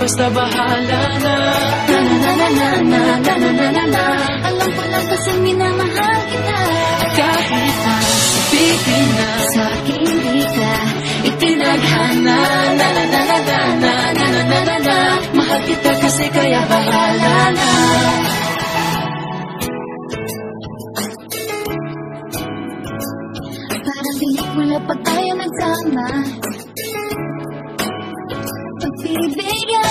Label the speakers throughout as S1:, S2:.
S1: Basta bahala na.
S2: Alam ko lang kasi minamahal kita.
S1: Kahit na sabihin na
S2: sa akin di ka
S1: itinadhana. Mahal kita kasi kaya bahala na.
S2: Parang pelikula pag tayo nagsama. Pagbibigyan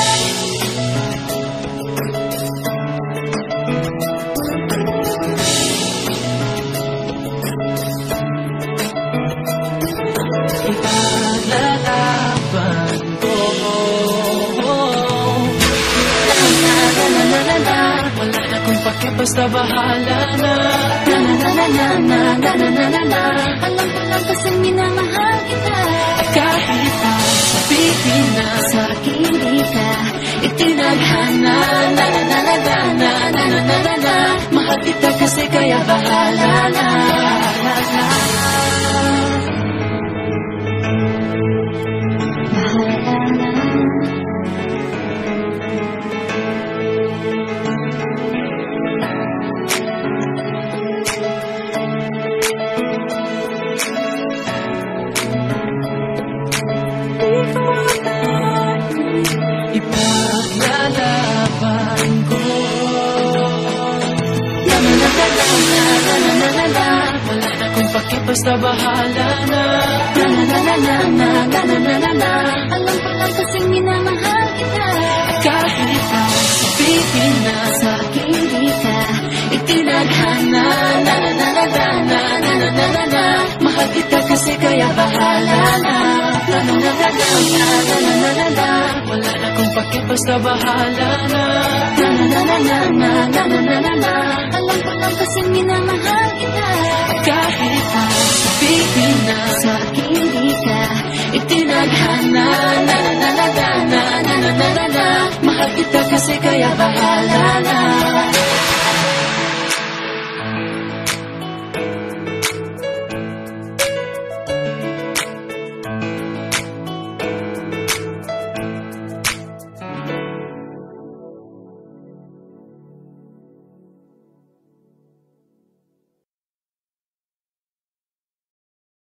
S1: ipaglalaban ko. Wala na kung pake, basta bahala na.
S2: Alam ko lang kasi minamahal kita.
S1: Kahit na sabihin na
S2: sa akin di ka
S1: itinadhana. Mahal kita kasi kaya bahala na. Ipaglalaban ko. Wala na kung pake, basta bahala na.
S2: Alam ko lang kasi minamahal kita.
S1: Kahit na sabihin na
S2: sa akin di ka
S1: itinadhana. Mahal kita kasi kaya bahala na. Wala na kung pake, basta bahala na.
S2: Alam ko lang kasi minamahal kita.
S1: Kahit na sabihin na
S2: sa akin di ka
S1: itinadhana. Mahal kita kasi kaya bahala